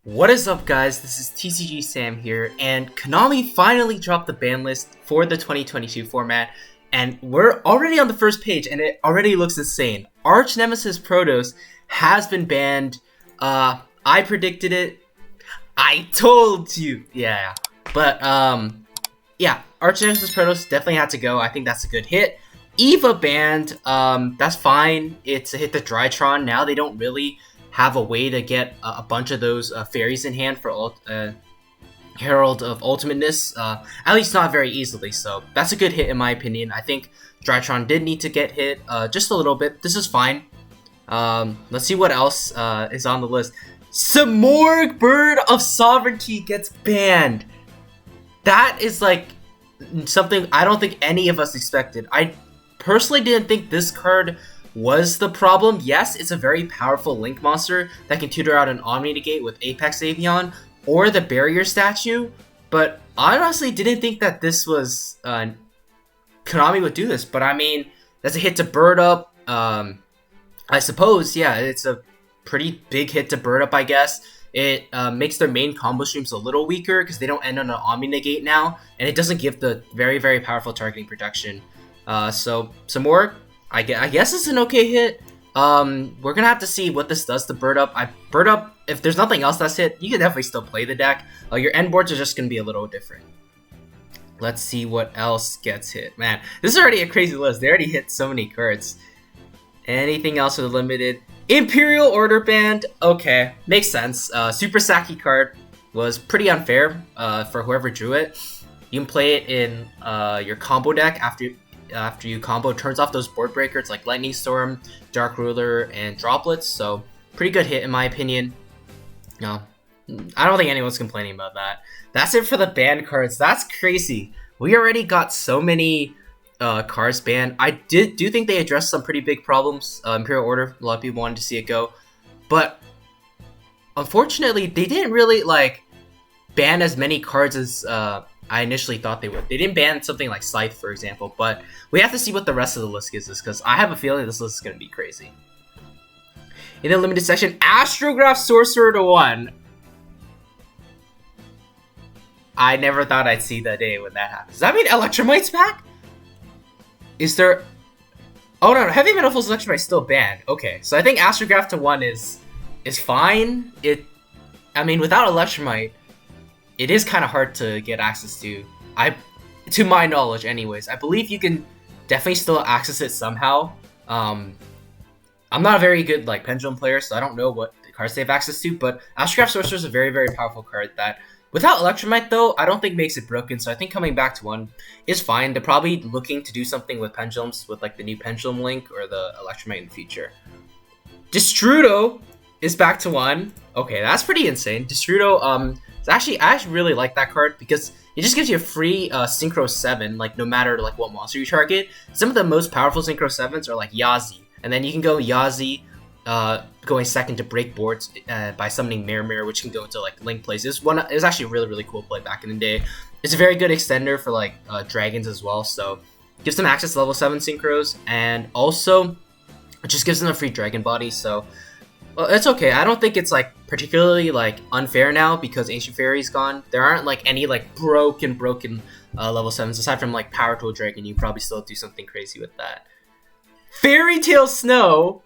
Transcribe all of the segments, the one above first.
What is up, guys? This is Tcg Sam here, and Konami finally dropped the ban list for the 2022 format, and we're already on the first page, and it already looks insane. Arch Nemesis Protoss has been banned. I predicted it. I told you. Yeah. But, yeah. Arch Nemesis Protoss definitely had to go. I think that's a good hit. Eva banned. That's fine. It's a hit to Drytron. Now they don't really have a way to get a bunch of those fairies in hand for Herald of Ultimateness, at least not very easily, so that's a good hit in my opinion. I think Drytron did need to get hit just a little bit. This is fine. Let's see what else is on the list. Samorg Bird of Sovereignty gets banned. That is like something I don't think any of us expected. I personally didn't think this card was the problem. Yes, it's a very powerful Link monster that can tutor out an Omni Negate with Apex Avion or the Barrier Statue, but I honestly didn't think that this was Konami would do this. But I mean, that's a hit to Bird Up. I suppose, yeah, it's a pretty big hit to Bird Up, I guess. It makes their main combo streams a little weaker because they don't end on an Omni Negate now, and it doesn't give the very, very powerful targeting protection. So some more. I guess it's an okay hit. We're gonna have to see what this does to Bird Up. Bird Up, if there's nothing else that's hit, you can definitely still play the deck. Your end boards are just gonna be a little different. Let's see what else gets hit. Man, this is already a crazy list. They already hit so many cards. Anything else with limited? Imperial Order banned. Okay, makes sense. Super Saki card was pretty unfair for whoever drew it. You can play it in your combo deck after you combo, turns off those board breakers like Lightning Storm, Dark Ruler, and Droplets, so pretty good hit in my opinion. No, I don't think anyone's complaining about that. That's it for the banned cards. That's crazy. We already got so many cards banned. I do think they addressed some pretty big problems. Imperial Order, a lot of people wanted to see it go, but unfortunately they didn't really ban as many cards as I initially thought they would. They didn't ban something like Scythe, for example, but we have to see what the rest of the list gives us, because I have a feeling this list is going to be crazy. In the limited section, Astrograph Sorcerer to 1. I never thought I'd see that day when that happens. Does that mean Electromite's back? Is there... Oh no, Heavy Metal Fool's Electromite's still banned. Okay, so I think Astrograph to 1 is fine. I mean, without Electromite, it is kind of hard to get access to. To my knowledge, anyways. I believe you can definitely still access it somehow. I'm not a very good Pendulum player, so I don't know what cards they have access to. But Astrograph Sorcerer is a very, very powerful card that, without Electromite though, I don't think makes it broken. So I think coming back to 1 is fine. They're probably looking to do something with Pendulums, with the new Pendulum Link or the Electromite in the future. Destruto is back to 1. Okay, that's pretty insane. Destruto, I actually really like that card because it just gives you a free Synchro 7, no matter what monster you target. Some of the most powerful Synchro 7s are Yazi, and then you can go Yazi going second to break boards by summoning Mirror, which can go into Link plays. It was actually a really, really cool play back in the day. It's a very good extender for dragons as well, so it gives them access to level 7 Synchros, and also it just gives them a free dragon body, so well, it's okay. I don't think it's particularly unfair now because Ancient Fairy's gone. There aren't any broken level 7s aside from Power Tool Dragon. You probably still do something crazy with that. Fairy Tail Snow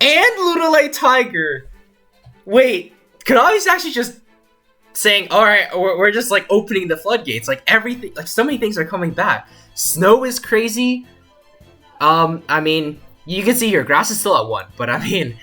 and Lunalight Tiger. Wait, Konami's actually just saying, all right, we're just opening the floodgates. Everything, so many things are coming back. Snow is crazy. I mean, you can see here, Grass is still at 1, but I mean,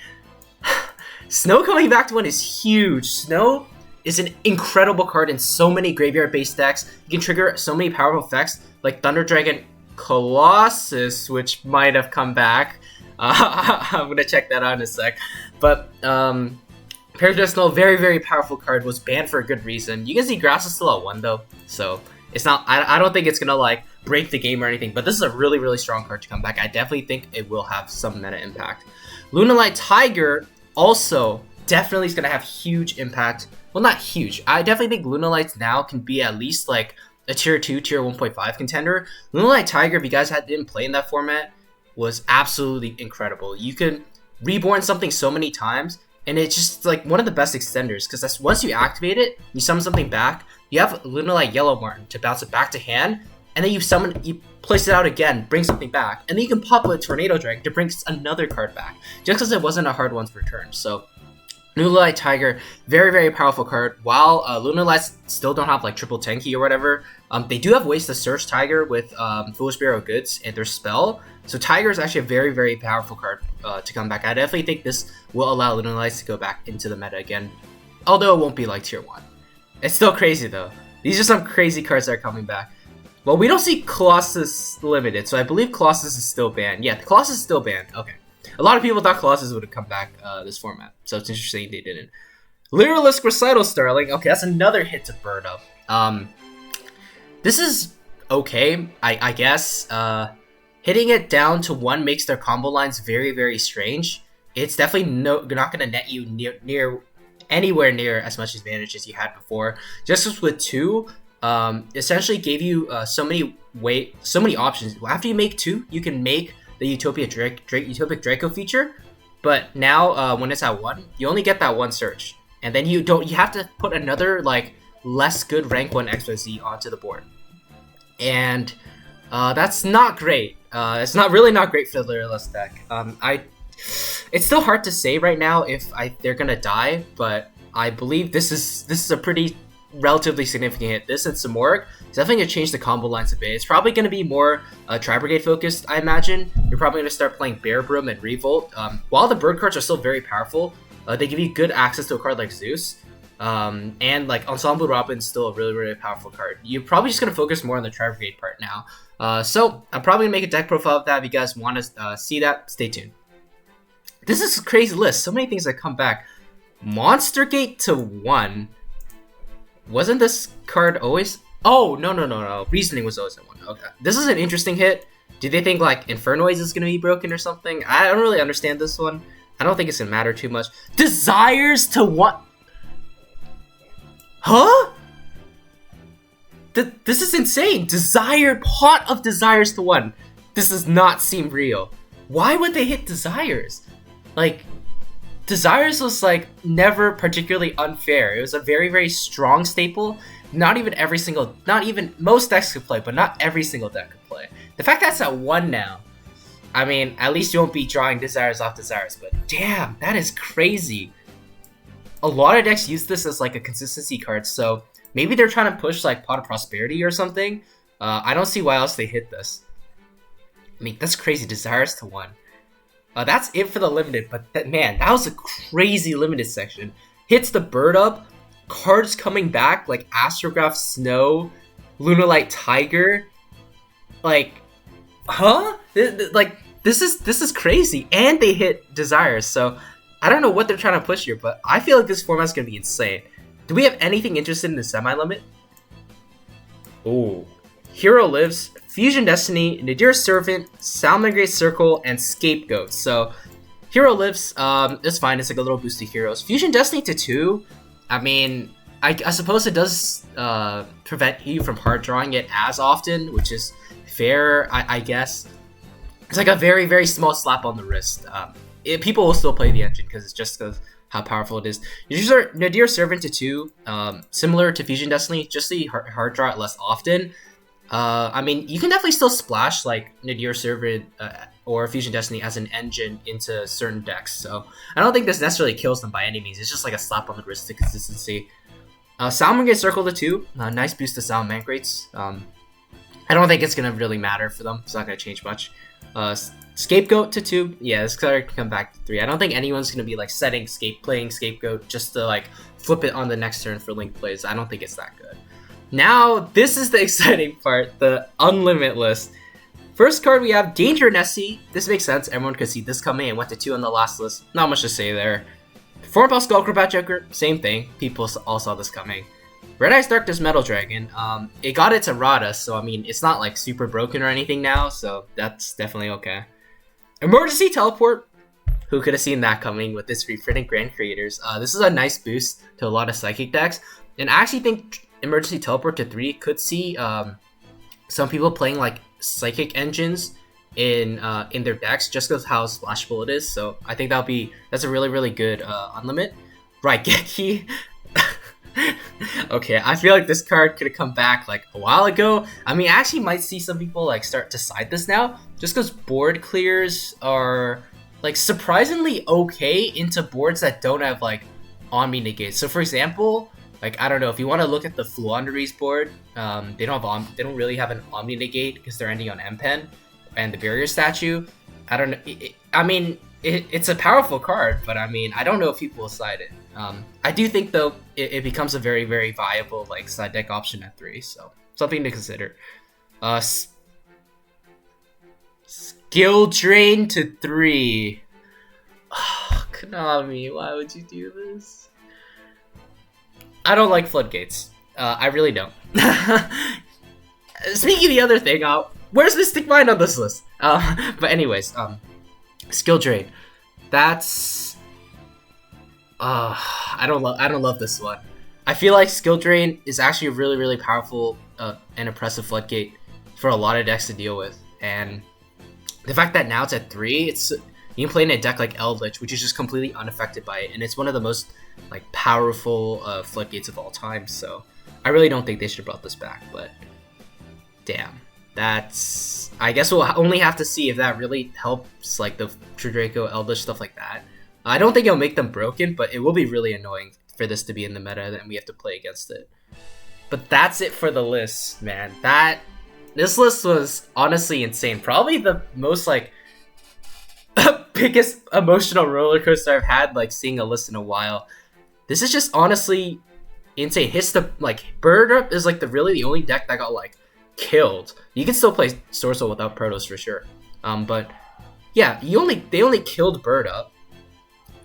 Snow coming back to 1 is huge. Snow is an incredible card in so many graveyard-based decks. You can trigger so many powerful effects, like Thunder Dragon Colossus, which might have come back. I'm gonna check that out in a sec. But Paradox Snow, very, very powerful card, was banned for a good reason. You can see Grass is still at 1 though, so it's not. I don't think it's gonna break the game or anything. But this is a really, really strong card to come back. I definitely think it will have some meta impact. Lunalight Tiger also definitely is going to have huge impact. Well, not huge. I definitely think Lunalights now can be at least a tier 2, tier 1.5 contender. Lunalight Tiger, if you guys didn't play in that format, was absolutely incredible. You can reborn something so many times, and it's just like one of the best extenders because that's once you activate it, you summon something back. You have Lunalight Yellow Martin to bounce it back to hand, and then you place it out again, bring something back, and then you can pop a Tornado Dragon to bring another card back, just because it wasn't a hard one to return. So Lunalight Tiger, very, very powerful card. While Lunalights still don't have like triple Tenki or whatever, they do have ways to search Tiger with Foolish Bearer of Goods and their spell. So Tiger is actually a very, very powerful card to come back. I definitely think this will allow Lunalights to go back into the meta again, although it won't be like tier 1. It's still crazy though. These are some crazy cards that are coming back. Well, we don't see Colossus limited, so I believe Colossus is still banned. Yeah, the Colossus is still banned. Okay. A lot of people thought Colossus would have come back this format, so it's interesting they didn't. Lyrilisk Recital Starling. Okay, that's another hit to bird up. This is okay, I guess. Hitting it down to 1 makes their combo lines very, very strange. It's definitely not going to net you anywhere near as much advantage as you had before. Just as with 2, essentially gave you so many options. After you make 2, you can make the Utopic Draco feature, but now when it's at 1, you only get that 1 search, and then you have to put another like less good rank 1 XYZ onto the board, and that's not great. It's really not great for the Lyrilisk deck. It's still hard to say right now if they're gonna die, but I believe this is a pretty relatively significant hit. This and Samoric is definitely going to change the combo lines a bit. It's probably going to be more Tri-Brigade focused, I imagine. You're probably going to start playing Bear Broom and Revolt. While the bird cards are still very powerful, they give you good access to a card like Zeus. And like Ensemble Robin is still a really, really powerful card. You're probably just going to focus more on the Tri-Brigade part now. So I'm probably going to make a deck profile of that. If you guys want to see that, stay tuned. This is a crazy list. So many things that come back. Monster Gate to 1. Wasn't this card always? Oh, no. Reasoning was always at 1. Okay. This is an interesting hit. Do they think like Infernoise is going to be broken or something? I don't really understand this one. I don't think it's going to matter too much. Desires to 1. Huh? This is insane. Pot of Desires to 1. This does not seem real. Why would they hit Desires? Like, Desires was like never particularly unfair. It was a very, very strong staple. Not even most decks could play, but not every single deck could play. The fact that it's at 1 now, I mean, at least you won't be drawing Desires off Desires, but damn, that is crazy. A lot of decks use this as like a consistency card, so maybe they're trying to push like Pot of Prosperity or something. I don't see why else they hit this. I mean, that's crazy. Desires to 1. That's it for the limited, but man, that was a crazy limited section. Hits the bird up, cards coming back like Astrograph Snow, Lunalight Tiger. Like, huh? This is crazy, and they hit Desires. So I don't know what they're trying to push here, but I feel like this format's gonna be insane. Do we have anything interested in the semi-limit? Ooh, Hero Lives, Fusion Destiny, Nadir Servant, Salamangreat Circle, and Scapegoat. So, Hero Lives, it's fine. It's like a little boost to heroes. Fusion Destiny to 2, I mean, I suppose it does prevent you from hard drawing it as often, which is fair, I guess. It's like a very, very small slap on the wrist. People will still play the engine because it's just how powerful it is. Nadir Servant to 2, similar to Fusion Destiny, just so you hard draw it less often. I mean, you can definitely still splash like Nadir Servant or Fusion Destiny as an engine into certain decks, so I don't think this necessarily kills them by any means. It's just like a slap on the wrist to consistency. Salamangreat Circle to 2, nice boost to Salamangreats. I don't think it's gonna really matter for them. It's not gonna change much. Scapegoat to 2, yeah, this card can come back to 3. I don't think anyone's gonna be like playing Scapegoat just to like flip it on the next turn for Link plays. I don't think it's that good. Now, this is the exciting part, the Unlimit list. First card, we have Danger Nessie. This makes sense. Everyone could see this coming and went to 2 on the last list. Not much to say there. Form Bell Skullcrobat Joker, same thing. People all saw this coming. Red Eyes Darkness Metal Dragon. It got its errata, so I mean, it's not like super broken or anything now, so that's definitely okay. Emergency Teleport. Who could have seen that coming with this reprinting Grand Creators? This is a nice boost to a lot of Psychic decks, and I actually think Emergency Teleport to 3 could see some people playing like Psychic engines in their decks just because how splashable it is. So I think that's a really good Unlimit. Right, Geki. Okay, I feel like this card could have come back like a while ago. I mean, I actually might see some people like start to side this now, just because board clears are like surprisingly okay into boards that don't have like Omni negate. So for example, like I don't know if you want to look at the Fluandereeze board, they don't really have an Omni negate because they're ending on M-Pen and the barrier statue. I don't know. I mean, it's a powerful card, but I mean, I don't know if people will side it. I do think though it becomes a very viable like side deck option at 3, so something to consider. Skill drain to 3. Oh, Konami, why would you do this? I don't like floodgates. I really don't. Speaking of the other thing, where's Mystic Mind on this list? But anyways, skill drain. That's I don't love this one. I feel like skill drain is actually a really powerful and oppressive floodgate for a lot of decks to deal with, and the fact that now it's at 3, you can play in a deck like Eldritch, which is just completely unaffected by it, and it's one of the most like powerful floodgates of all time. So I really don't think they should have brought this back, but damn, I guess we'll only have to see if that really helps like the True Draco, Eldritch, stuff like that. I don't think it'll make them broken, but it will be really annoying for this to be in the meta and we have to play against it. But that's it for the list, man. This list was honestly insane. Probably the most like biggest emotional roller coaster I've had, like seeing a list in a while. This is just honestly insane. Bird Up is like the only deck that got like killed. You can still play Sorcerer without Protoss for sure. But yeah, they only killed Bird Up.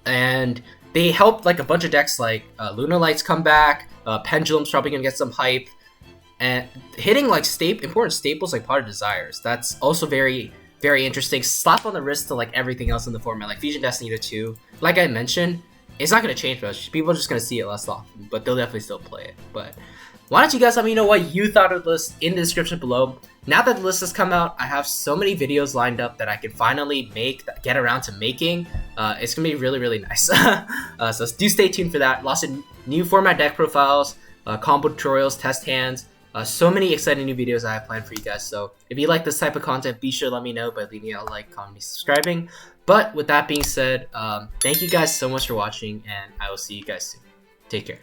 And they helped like a bunch of decks like Lunar Lights come back, Pendulum's probably gonna get some hype, and hitting like important staples like Pot of Desires. That's also very interesting. Slap on the wrist to like everything else in the format, like Fusion Destiny 2. Like I mentioned, it's not gonna change much. People are just gonna see it less often, but they'll definitely still play it. But why don't you guys let me know what you thought of the list in the description below. Now that the list has come out, I have so many videos lined up that I can finally get around to making. It's gonna be really nice. So do stay tuned for that. Lots of new format deck profiles, combo tutorials, test hands, so many exciting new videos I have planned for you guys. So if you like this type of content, be sure to let me know by leaving a like, comment, subscribing. But with that being said, thank you guys so much for watching, and I will see you guys soon. Take care.